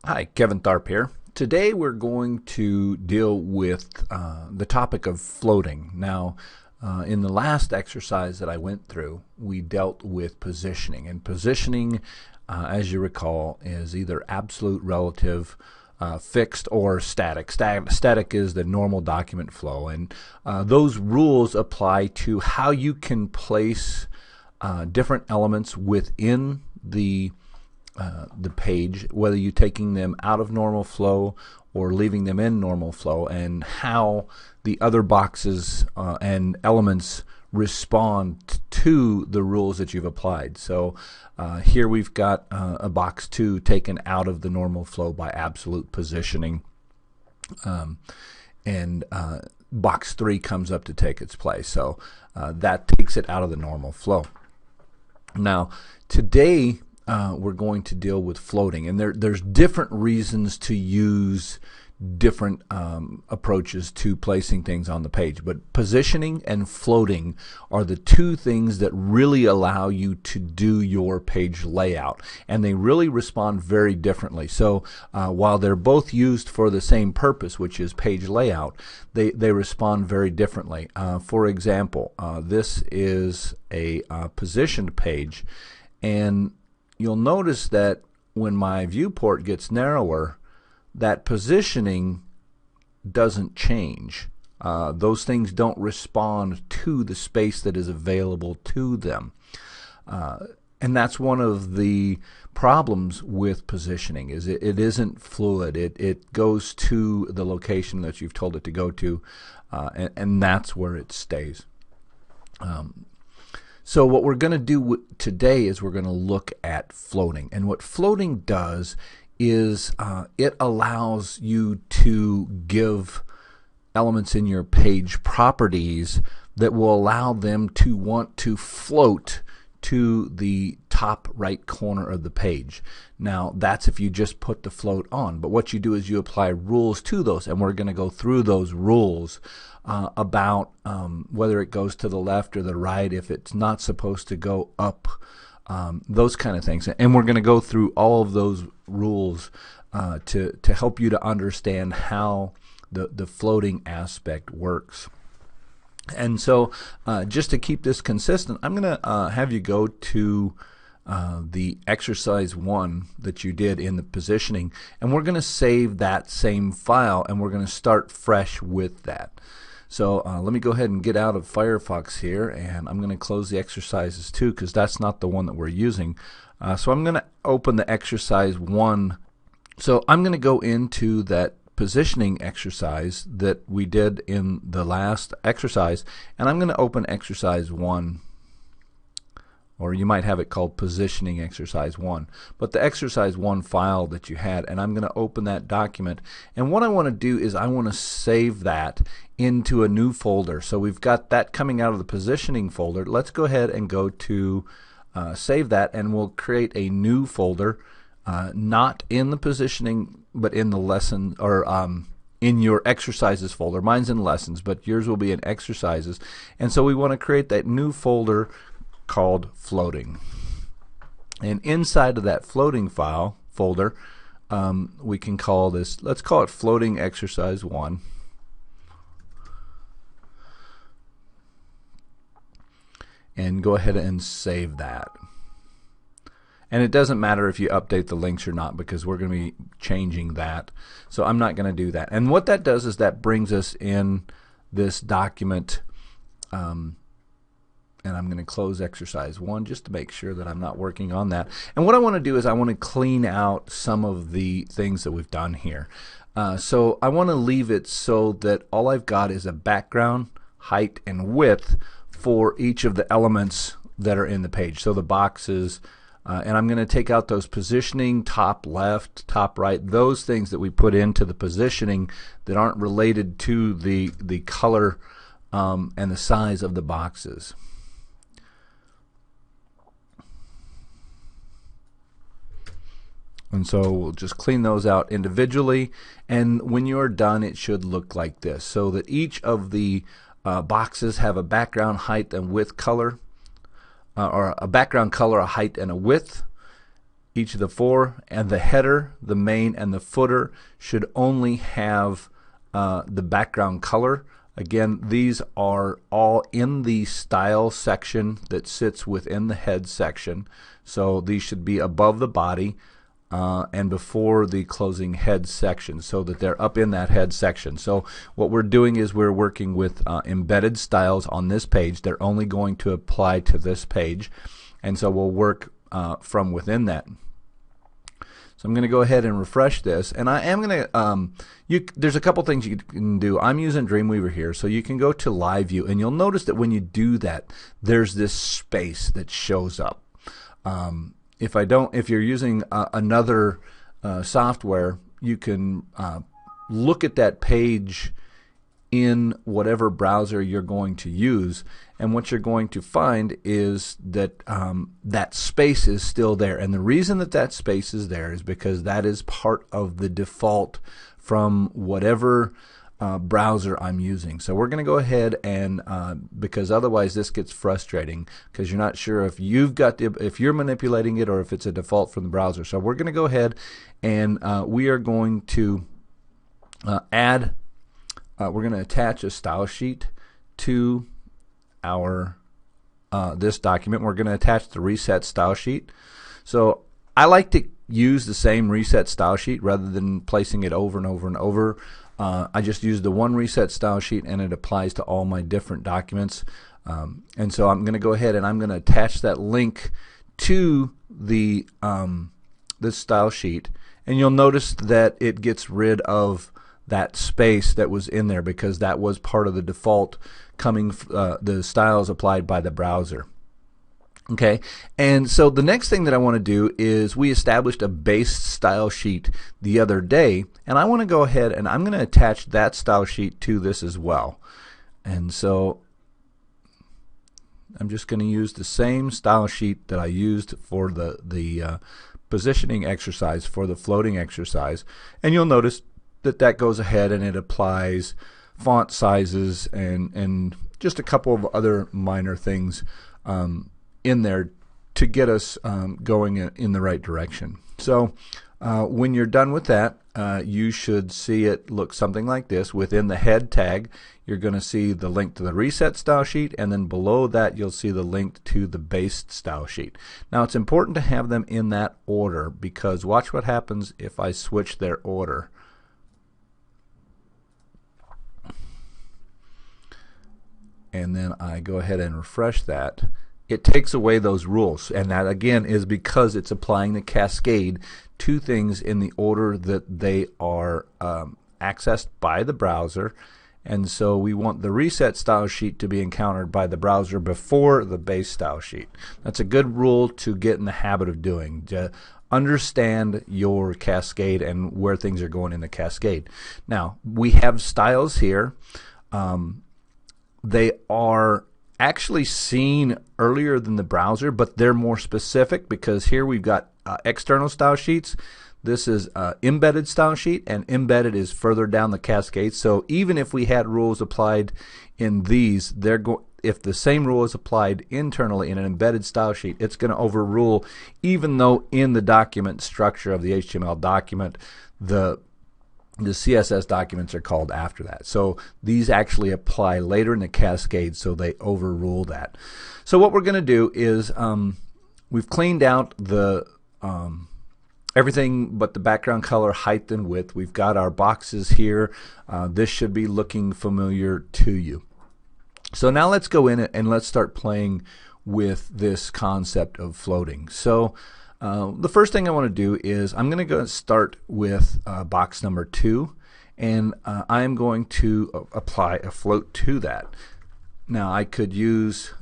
Hi, Kevin Tharp here. Today we're going to deal with the topic of floating. Now, in the last exercise that I went through, we dealt with positioning. And positioning, as you recall, is either absolute, relative, fixed, or static. Static is the normal document flow. And those rules apply to how you can place different elements within the page, whether you're taking them out of normal flow or leaving them in normal flow, and how the other boxes and elements respond to the rules that you've applied. So here we've got a box 2 taken out of the normal flow by absolute positioning, and box 3 comes up to take its place. So that takes it out of the normal flow. Now, today we're going to deal with floating, and there's different reasons to use different approaches to placing things on the page, but positioning and floating are the two things that really allow you to do your page layout, and they really respond very differently. So while they're both used for the same purpose, which is page layout, they respond very differently. For example, this is a positioned page, and you'll notice that when my viewport gets narrower, that positioning doesn't change. Those things don't respond to the space that is available to them. And that's one of the problems with positioning, is it isn't fluid. It goes to the location that you've told it to go to, and that's where it stays. So what we're going to do today is we're going to look at floating. And what floating does is it allows you to give elements in your page properties that will allow them to want to float to the top right corner of the page. Now, that's if you just put the float on. But what you do is you apply rules to those, and we're going to go through those rules about whether it goes to the left or the right, if it's not supposed to go up, those kind of things. And we're going to go through all of those rules to help you to understand how the floating aspect works. And so just to keep this consistent, I'm going to have you go to the exercise 1 that you did in the positioning, and we're going to save that same file, and we're going to start fresh with that. So let me go ahead and get out of Firefox here, and I'm going to close the exercises 2 because that's not the one that we're using. So I'm going to open the exercise 1. So I'm going to go into that positioning exercise that we did in the last exercise, and I'm going to open exercise 1, or you might have it called positioning exercise 1, but the exercise 1 file that you had, and I'm going to open that document. And what I want to do is I want to save that into a new folder. So we've got that coming out of the positioning folder. Let's go ahead and go to save that, and we'll create a new folder, not in the positioning but in the lesson, or in your exercises folder. Mine's in lessons, but yours will be in exercises. And so we want to create that new folder called floating. And inside of that floating file folder, we can call this, let's call it floating exercise 1. And go ahead and save that. And it doesn't matter if you update the links or not, because we're going to be changing that. So I'm not going to do that. And what that does is that brings us in this document, and I'm going to close exercise 1 just to make sure that I'm not working on that. And what I want to do is I want to clean out some of the things that we've done here. So I want to leave it so that all I've got is a background, height, and width for each of the elements that are in the page. So the boxes, and I'm going to take out those positioning, top left, top right, those things that we put into the positioning that aren't related to the color and the size of the boxes. And so we'll just clean those out individually, and when you're done it should look like this, so that each of the boxes have a background, height, and width color, or a background color, a height, and a width, each of the four, and the header, the main, and the footer should only have the background color. Again, these are all in the style section that sits within the head section. So these should be above the body and before the closing head section, so that they're up in that head section. So what we're doing is we're working with embedded styles on this page. They're only going to apply to this page, and so we'll work from within that. So I'm going to go ahead and refresh this, and I am going to, there's a couple things you can do. I'm using Dreamweaver here, so you can go to Live View, and you'll notice that when you do that, there's this space that shows up. If you're using another software, you can look at that page in whatever browser you're going to use, and what you're going to find is that that space is still there. And the reason that that space is there is because that is part of the default from whatever browser I'm using. So we're going to go ahead and because otherwise this gets frustrating, because you're not sure if if you're manipulating it or if it's a default from the browser. So we're going to go ahead and we are going to we're going to attach a style sheet to our this document. We're going to attach the reset style sheet. So I like to use the same reset style sheet rather than placing it over and over and over. I just use the one reset style sheet, and it applies to all my different documents. And so I'm going to go ahead and I'm going to attach that link to the this style sheet, and you'll notice that it gets rid of that space that was in there, because that was part of the default coming the styles applied by the browser. Okay, and so the next thing that I want to do is, we established a base style sheet the other day, and I want to go ahead and I'm going to attach that style sheet to this as well. And so I'm just going to use the same style sheet that I used for the positioning exercise, for the floating exercise, and you'll notice that that goes ahead and it applies font sizes and just a couple of other minor things in there to get us going in the right direction. So when you're done with that, you should see it look something like this. Within the head tag, you're going to see the link to the reset style sheet, and then below that you'll see the link to the base style sheet. Now it's important to have them in that order, because watch what happens if I switch their order. And then I go ahead and refresh that. It takes away those rules, and that again is because it's applying the cascade to things in the order that they are accessed by the browser. And so we want the reset style sheet to be encountered by the browser before the base style sheet. That's a good rule to get in the habit of doing. Understand your cascade and where things are going in the cascade. Now we have styles here. They are actually seen earlier than the browser, but they're more specific, because here we've got external style sheets. This is embedded style sheet, and embedded is further down the cascade. So even if we had rules applied in these, if the same rule is applied internally in an embedded style sheet, it's going to overrule, even though in the document structure of the HTML document, the CSS documents are called after that. So these actually apply later in the cascade, so they overrule that. So what we're going to do is we've cleaned out the everything but the background color, height, and width. We've got our boxes here. This should be looking familiar to you. So now let's go in and let's start playing with this concept of floating. So the first thing I want to do is I'm going to go start with box number 2, and I'm going to apply a float to that. Now I could use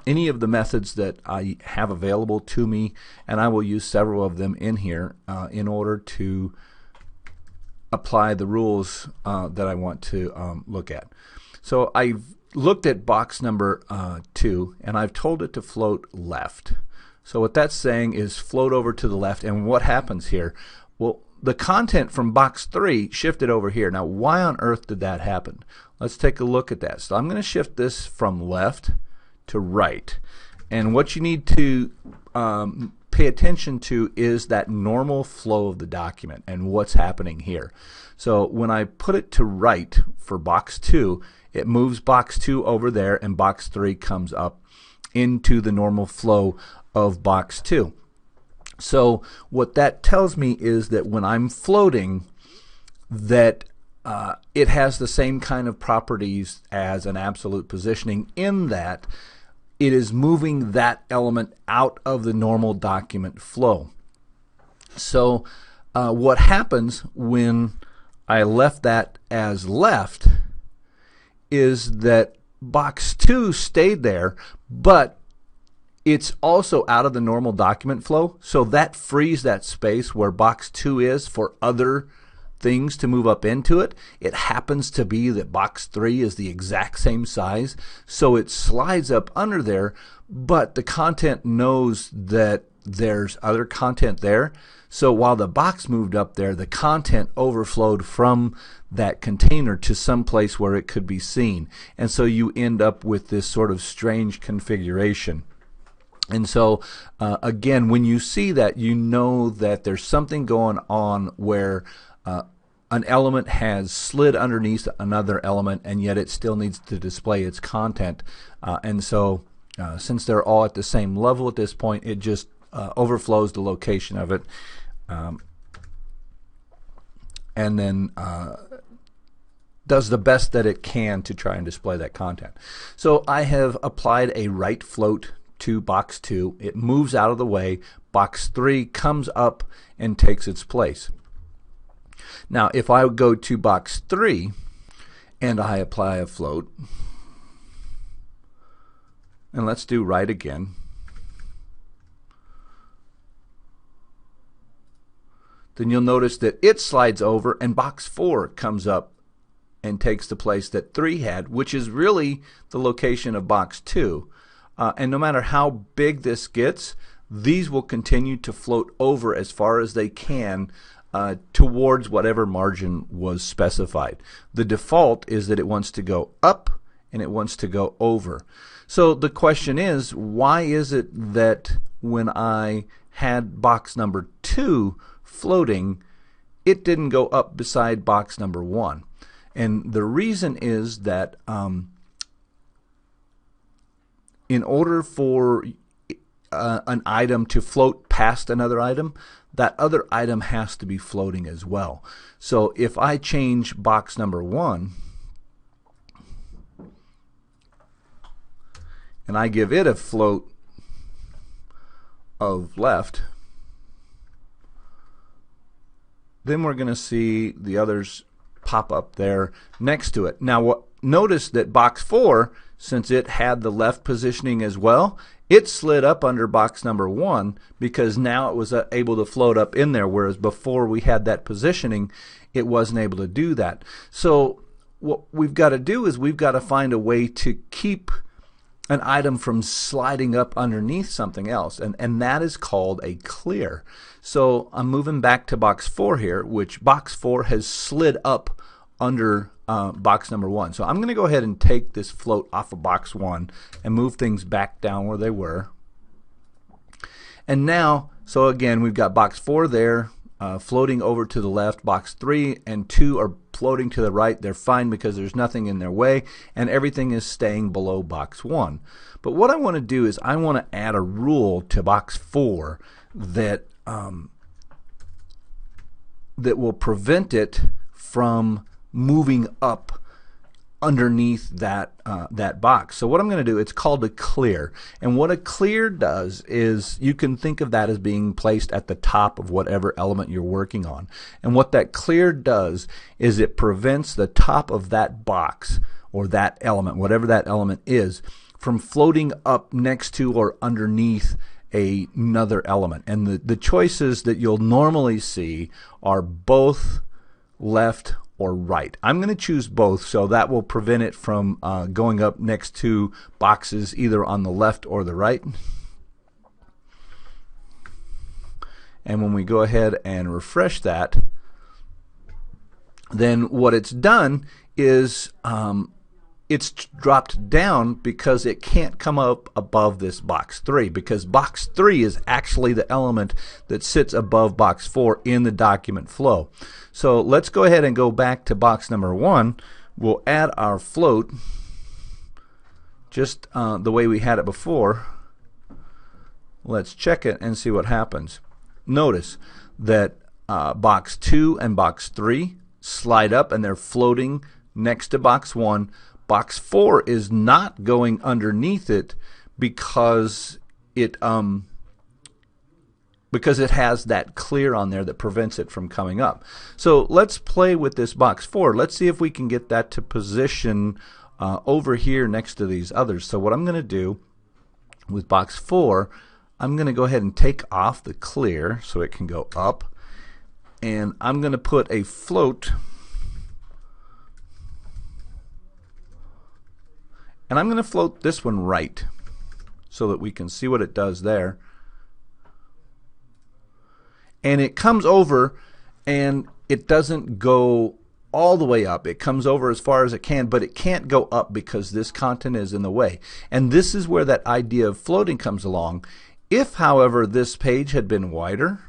any of the methods that I have available to me, and I will use several of them in here in order to apply the rules that I want to look at. So I've looked at box number 2, and I've told it to float left. So what that's saying is float over to the left. And what happens here? Well, the content from box 3 shifted over here. Now, why on earth did that happen? Let's take a look at that. So I'm going to shift this from left to right. And what you need to pay attention to is that normal flow of the document and what's happening here. So when I put it to right for box 2, it moves box 2 over there, and box 3 comes up into the normal flow of box 2. So what that tells me is that when I'm floating, that it has the same kind of properties as an absolute positioning, in that it is moving that element out of the normal document flow. So what happens when I left that as left is that box 2 stayed there, but it's also out of the normal document flow, so that frees that space where box 2 is for other things to move up into it. It happens to be that box 3 is the exact same size, so it slides up under there, but the content knows that there's other content there. So while the box moved up there, the content overflowed from that container to some place where it could be seen. And so you end up with this sort of strange configuration. And so again, when you see that, you know that there's something going on where an element has slid underneath another element, and yet it still needs to display its content. And so since they're all at the same level at this point, it just overflows the location of it, and then does the best that it can to try and display that content. So I have applied a right float to box 2. It moves out of the way. Box 3 comes up and takes its place. Now if I go to box 3 and I apply a float, and let's do right again, then you'll notice that it slides over and box 4 comes up and takes the place that 3 had, which is really the location of box 2. And no matter how big this gets, these will continue to float over as far as they can towards whatever margin was specified. The default is that it wants to go up and it wants to go over. So the question is, why is it that when I had box number 2 floating, it didn't go up beside box number 1? And the reason is that in order for an item to float past another item, that other item has to be floating as well. So if I change box number 1 and I give it a float of left, then we're going to see the others pop up there next to it. Now notice that box 4, since it had the left positioning as well, it slid up under box number 1 because now it was able to float up in there, whereas before we had that positioning, it wasn't able to do that. So what we've got to do is we've got to find a way to keep an item from sliding up underneath something else, and that is called a clear. So I'm moving back to box 4 here, which box 4 has slid up under box number 1. So I'm going to go ahead and take this float off of box 1 and move things back down where they were. And now, so again, we've got box 4 there floating over to the left. Box 3 and 2 are floating to the right. They're fine because there's nothing in their way, and everything is staying below box 1. But what I want to do is I want to add a rule to box 4 that that will prevent it from moving up underneath that that box. So what I'm going to do, it's called a clear, and what a clear does is you can think of that as being placed at the top of whatever element you're working on. And what that clear does is it prevents the top of that box or that element, whatever that element is, from floating up next to or underneath another element. And the choices that you'll normally see are both, left, or right. I'm going to choose both, so that will prevent it from going up next to boxes either on the left or the right. And when we go ahead and refresh that, then what it's done is it's dropped down because it can't come up above this box 3, because box 3 is actually the element that sits above box 4 in the document flow. So let's go ahead and go back to box number 1. We'll add our float just the way we had it before. Let's check it and see what happens. Notice that box 2 and box 3 slide up and they're floating next to box 1. Box 4 is not going underneath it because it has that clear on there that prevents it from coming up. So let's play with this box 4. Let's see if we can get that to position over here next to these others. So what I'm going to do with box 4, I'm going to go ahead and take off the clear so it can go up, and I'm going to put a float, and I'm going to float this one right so that we can see what it does there. And it comes over, and it doesn't go all the way up. It comes over as far as it can, but it can't go up because this content is in the way. And this is where that idea of floating comes along. If, however, this page had been wider,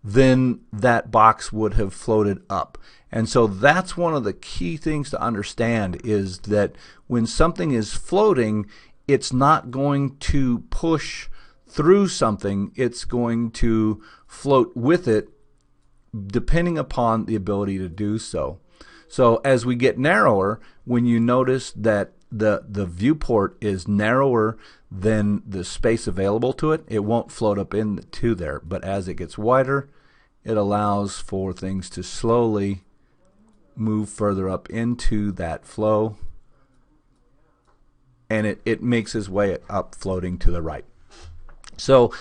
then that box would have floated up. And so that's one of the key things to understand, is that when something is floating, it's not going to push through something, it's going to float with it, depending upon the ability to do so. So as we get narrower, when you notice that the viewport is narrower than the space available to it, it won't float up into there. But as it gets wider, it allows for things to slowly move further up into that flow, and it makes its way up, floating to the right. So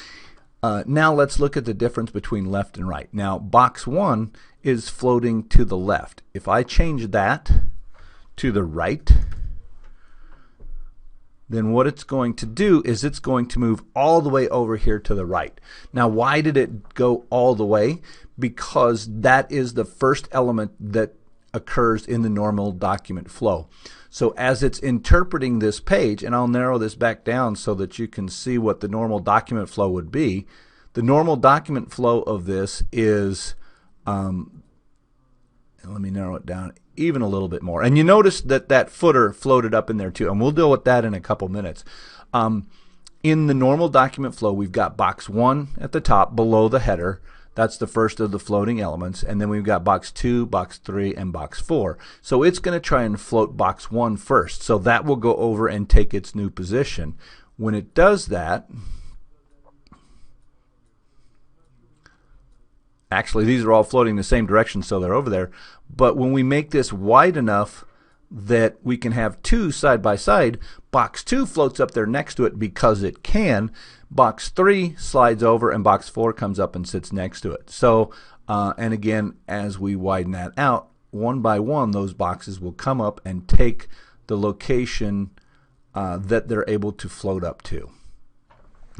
now let's look at the difference between left and right. Now box 1 is floating to the left. If I change that to the right, then what it's going to do is it's going to move all the way over here to the right. Now why did it go all the way? Because that is the first element that occurs in the normal document flow. So as it's interpreting this page, and I'll narrow this back down so that you can see what the normal document flow would be. The normal document flow of this is, let me narrow it down even a little bit more. And you notice that that footer floated up in there too, and we'll deal with that in a couple minutes. In the normal document flow, we've got box 1 at the top below the header. That's the first of the floating elements. And then we've got box 2, box 3, and box 4. So it's going to try and float box 1 first. So that will go over and take its new position. When it does that, actually these are all floating the same direction, so they're over there. But when we make this wide enough that we can have 2 side by side, box 2 floats up there next to it because it can. Box 3 slides over, and box 4 comes up and sits next to it. So, and again, as we widen that out, one by one, those boxes will come up and take the location that they're able to float up to.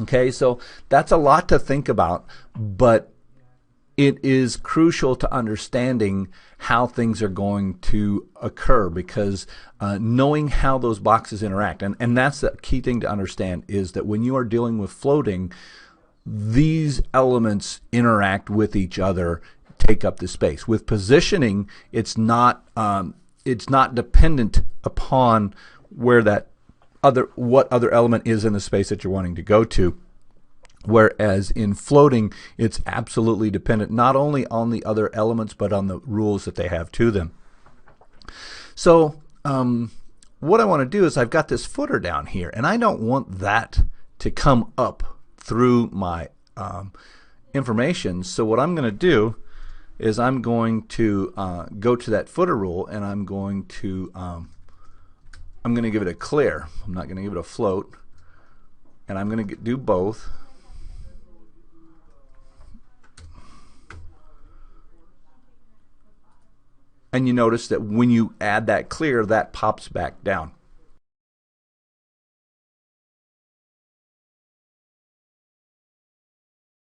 Okay, so that's a lot to think about, but it is crucial to understanding how things are going to occur, because knowing how those boxes interact, and that's the key thing to understand, is that when you are dealing with floating, these elements interact with each other, take up the space. With positioning, it's not dependent upon where that what other element is in the space that you're wanting to go to. Whereas in floating, it's absolutely dependent not only on the other elements, but on the rules that they have to them. So what I want to do is, I've got this footer down here, and I don't want that to come up through my information. So what I'm going to do is I'm going to go to that footer rule, and I'm going to give it a clear. I'm not going to give it a float, and I'm going to do both. And you notice that when you add that clear, that pops back down.